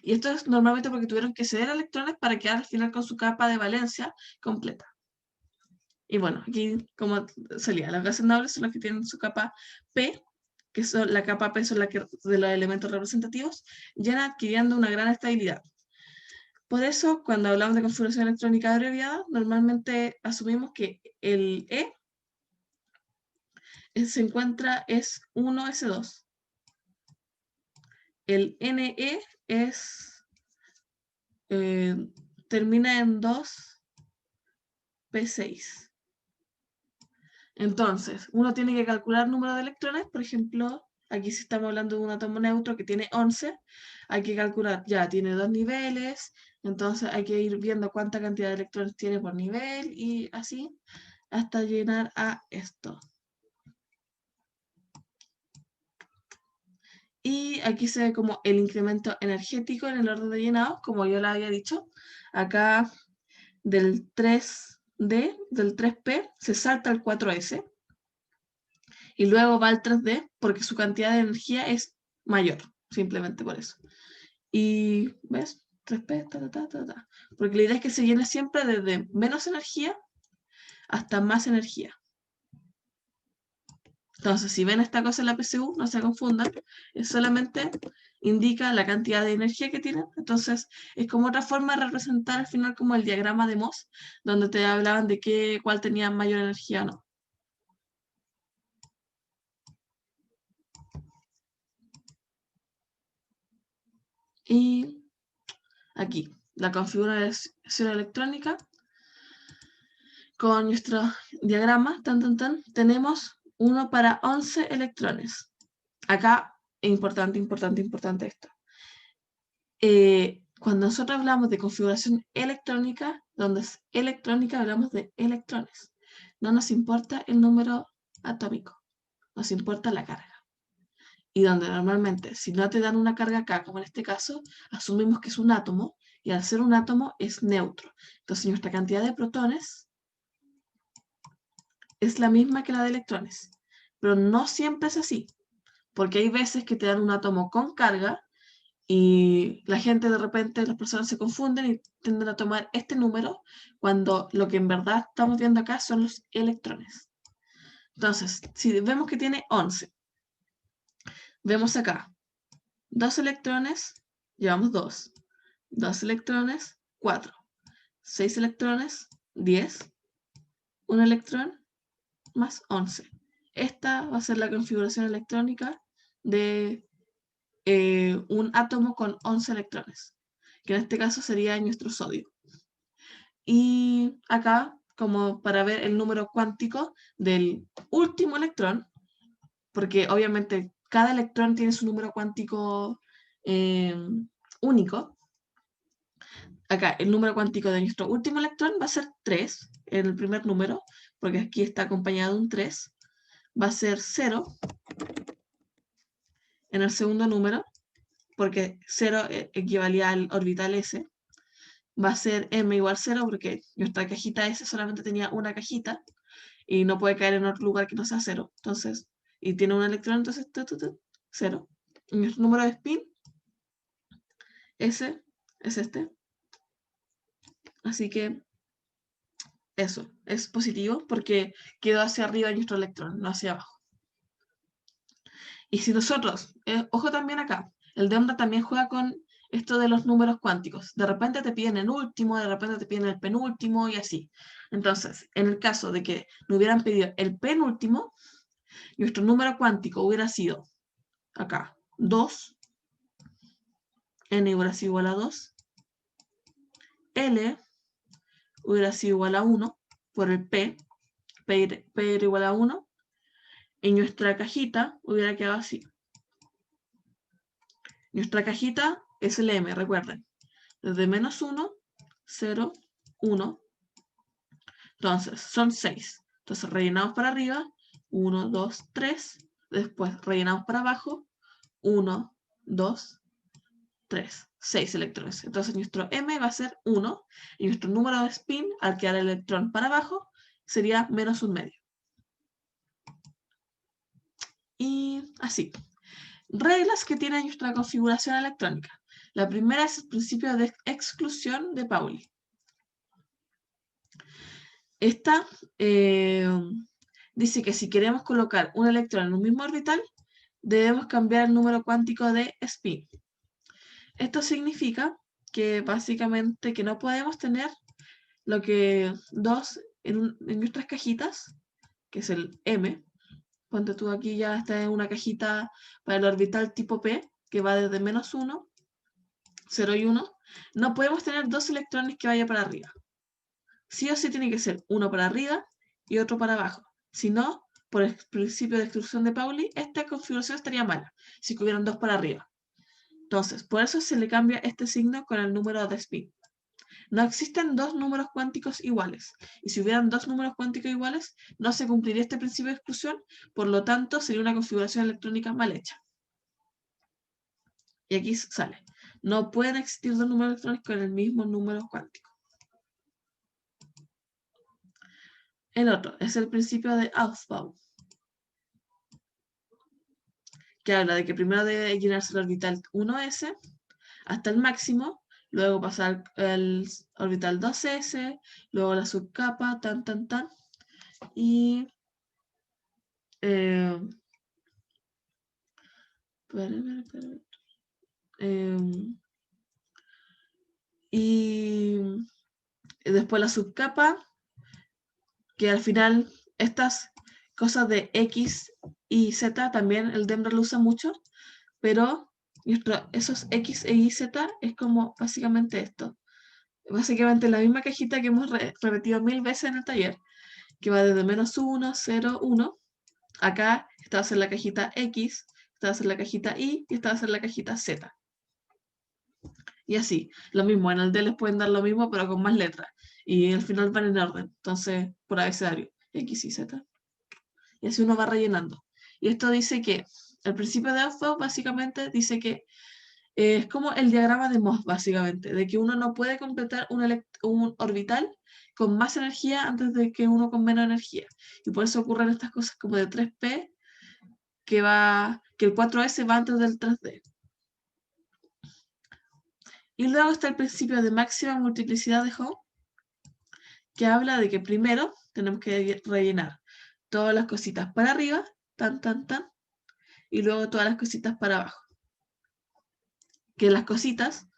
Y esto es normalmente porque tuvieron que ceder electrones para quedar al final con su capa de valencia completa. Y bueno, aquí como salía, los gases nobles son los que tienen su capa P, que son la capa P son la que, de los elementos representativos, ya adquiriendo una gran estabilidad. Por eso, cuando hablamos de configuración electrónica abreviada, normalmente asumimos que el E se encuentra es 1S2, el NE es, termina en 2p6. Entonces, uno tiene que calcular el número de electrones, por ejemplo, aquí si estamos hablando de un átomo neutro que tiene 11, hay que calcular, ya tiene 2 niveles, entonces hay que ir viendo cuánta cantidad de electrones tiene por nivel y así hasta llenar a esto. Y aquí se ve como el incremento energético en el orden de llenado, como yo lo había dicho. Acá del 3D, del 3P, se salta al 4S. Y luego va al 3D porque su cantidad de energía es mayor, simplemente por eso. Y, ¿ves? 3P, Porque la idea es que se llene siempre desde menos energía hasta más energía. Entonces, si ven esta cosa en la PCU, no se confundan, es solamente indica la cantidad de energía que tiene. Entonces, es como otra forma de representar al final como el diagrama de Mohs, donde te hablaban de cuál tenía mayor energía o no. Y aquí, la configuración electrónica. Con nuestro diagrama, tenemos 1 para 11 electrones. Acá, importante esto. Cuando nosotros hablamos de configuración electrónica, donde es electrónica, hablamos de electrones. No nos importa el número atómico, nos importa la carga. Y donde normalmente, si no te dan una carga acá, como en este caso, asumimos que es un átomo, y al ser un átomo es neutro. Entonces nuestra cantidad de protones es la misma que la de electrones. Pero no siempre es así, porque hay veces que te dan un átomo con carga y la gente de repente, las personas se confunden y tienden a tomar este número cuando lo que en verdad estamos viendo acá son los electrones. Entonces, si vemos que tiene 11, vemos acá 2 electrones, llevamos 2, 2 electrones, 4, 6 electrones, 10, 1 electrón más 11. Esta va a ser la configuración electrónica de un átomo con 11 electrones, que en este caso sería nuestro sodio. Y acá, como para ver el número cuántico del último electrón, porque obviamente cada electrón tiene su número cuántico único. Acá el número cuántico de nuestro último electrón va a ser 3, en el primer número, porque aquí está acompañado de un 3. Va a ser 0 en el segundo número, porque 0 equivalía al orbital S. Va a ser m igual 0 porque nuestra cajita S solamente tenía una cajita y no puede caer en otro lugar que no sea 0. Entonces, y tiene un electrón, entonces 0. Y nuestro número de spin S es este. Así que eso, es positivo porque quedó hacia arriba nuestro electrón, no hacia abajo. Y si nosotros, ojo también acá, el DEMRA también juega con esto de los números cuánticos. De repente te piden el último, de repente te piden el penúltimo y así. Entonces, en el caso de que me hubieran pedido el penúltimo, nuestro número cuántico hubiera sido acá 2, n hubiera sido igual a 2, L hubiera sido igual a 1 por el P era igual a 1, y nuestra cajita hubiera quedado así. Nuestra cajita es el M, recuerden. Desde menos 1, 0, 1. Entonces, son 6. Entonces, rellenamos para arriba, 1, 2, 3. Después, rellenamos para abajo, 1, 2, 3. 6 electrones. Entonces, nuestro M va a ser 1. Y nuestro número de spin, al quedar el electrón para abajo, sería menos un medio. Y así. Reglas que tiene nuestra configuración electrónica. La primera es el principio de exclusión de Pauli. Esta dice que si queremos colocar un electrón en un mismo orbital, debemos cambiar el número cuántico de spin. Esto significa que básicamente que no podemos tener lo que 2 en nuestras cajitas, que es el M. Ponte tú aquí ya está en una cajita para el orbital tipo P, que va desde -1, 0 y 1, no podemos tener dos electrones que vayan para arriba. Sí o sí tiene que ser uno para arriba y otro para abajo. Si no, por el principio de exclusión de Pauli, esta configuración estaría mala, si hubieran dos para arriba. Entonces, por eso se le cambia este signo con el número de spin. No existen dos números cuánticos iguales, y si hubieran dos números cuánticos iguales, no se cumpliría este principio de exclusión, por lo tanto, sería una configuración electrónica mal hecha. Y aquí sale, no pueden existir dos números electrónicos con el mismo número cuántico. El otro es el principio de Aufbau, que habla de que primero debe llenarse el orbital 1s hasta el máximo, luego pasar el orbital 2s, luego la subcapa, y y después la subcapa, que al final estas cosas de X y Z también el Dembra lo usa mucho, pero esos X e Y, Z es como básicamente esto. Básicamente la misma cajita que hemos repetido 1000 veces en el taller, que va desde -1, 0, 1. Acá esta va a ser la cajita X, esta va a ser la cajita Y y esta va a ser la cajita Z. Y así, lo mismo, en el D les pueden dar lo mismo, pero con más letras. Y al final van en orden, entonces por abecedario, X y Z. Y así uno va rellenando. Y esto dice que el principio de Aufbau básicamente dice que es como el diagrama de Mohs, básicamente, de que uno no puede completar un orbital con más energía antes de que uno con menos energía. Y por eso ocurren estas cosas como de 3p, que el 4s va antes del 3d. Y luego está el principio de máxima multiplicidad de Hall, que habla de que primero tenemos que rellenar todas las cositas para arriba, y luego todas las cositas para abajo. Que las cositas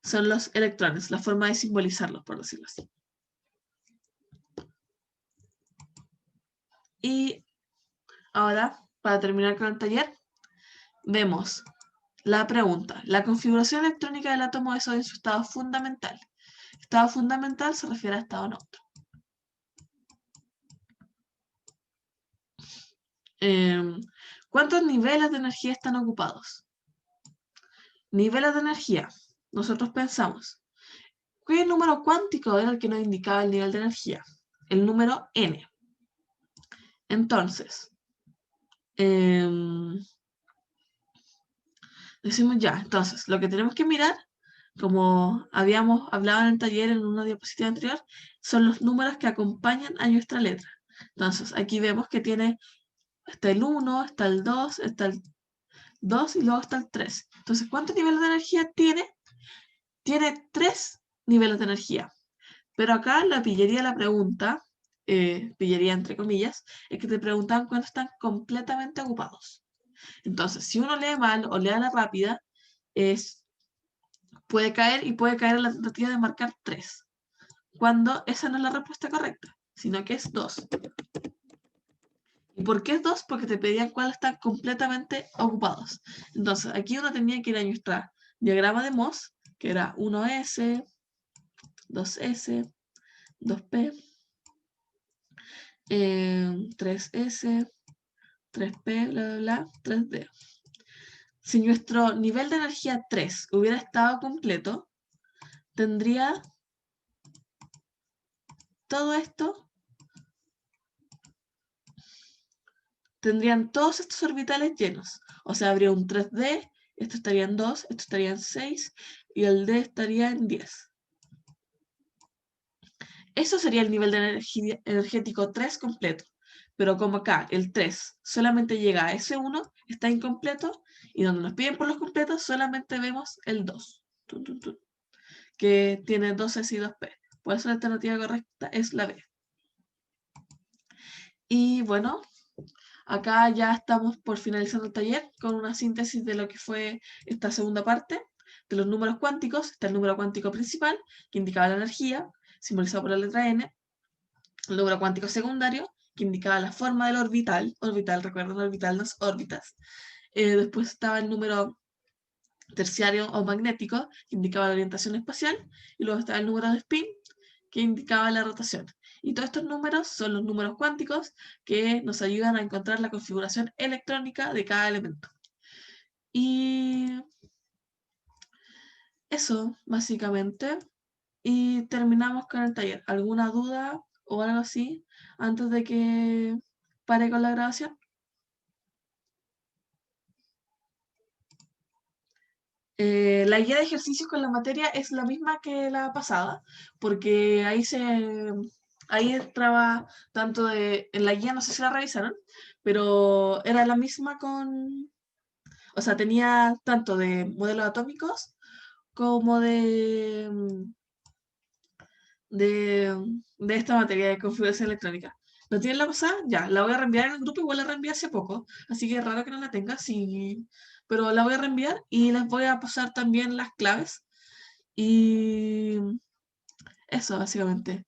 son los electrones, la forma de simbolizarlos, por decirlo así. Y ahora, para terminar con el taller, vemos la pregunta. La configuración electrónica del átomo de sodio en su estado fundamental. Estado fundamental se refiere a estado neutro. ¿Cuántos niveles de energía están ocupados? Niveles de energía. Nosotros pensamos, ¿qué número cuántico era el que nos indicaba el nivel de energía? El número n. Entonces, decimos ya, entonces, lo que tenemos que mirar, como habíamos hablado en el taller en una diapositiva anterior, son los números que acompañan a nuestra letra. Entonces, aquí vemos que está el 1, está el 2, está el 2 y luego está el 3. Entonces, ¿cuántos niveles de energía tiene? Tiene 3 niveles de energía. Pero acá la pillería de la pregunta, pillería entre comillas, es que te preguntan cuándo están completamente ocupados. Entonces, si uno lee mal o lee a la rápida, puede caer en la tentativa de marcar 3, cuando esa no es la respuesta correcta, sino que es 2. ¿Y por qué es 2? Porque te pedían cuáles están completamente ocupados. Entonces, aquí uno tenía que ir a nuestro diagrama de Mohs, que era 1s, 2s, 2p, 3s, 3p, bla, bla, bla, 3d. Si nuestro nivel de energía 3 hubiera estado completo, tendría todo esto, tendrían todos estos orbitales llenos. O sea, habría un 3D, esto estaría en 2, esto estaría en 6, y el D estaría en 10. Eso sería el nivel de energético 3 completo. Pero como acá el 3 solamente llega a S1, está incompleto, y donde nos piden por los completos solamente vemos el 2, que tiene 2S y 2P. Por eso la alternativa correcta es la B. Y bueno, acá ya estamos por finalizando el taller con una síntesis de lo que fue esta segunda parte. De los números cuánticos, está el número cuántico principal, que indicaba la energía, simbolizado por la letra N. El número cuántico secundario, que indicaba la forma del orbital. Orbital, recuerden, orbital no es órbitas. Después estaba el número terciario o magnético, que indicaba la orientación espacial, y luego estaba el número de spin, que indicaba la rotación. Y todos estos números son los números cuánticos que nos ayudan a encontrar la configuración electrónica de cada elemento. Y eso, básicamente. Y terminamos con el taller. ¿Alguna duda o algo así antes de que pare con la grabación? La guía de ejercicios con la materia es la misma que la pasada, porque ahí entraba tanto en la guía, no sé si la revisaron, pero era la misma o sea, tenía tanto de modelos atómicos como de esta materia de configuración electrónica. ¿No tienen la pasada? Ya, la voy a reenviar en el grupo, igual la reenvié hace poco, así que es raro que no la tenga, sí, pero la voy a reenviar y les voy a pasar también las claves. Y eso, básicamente.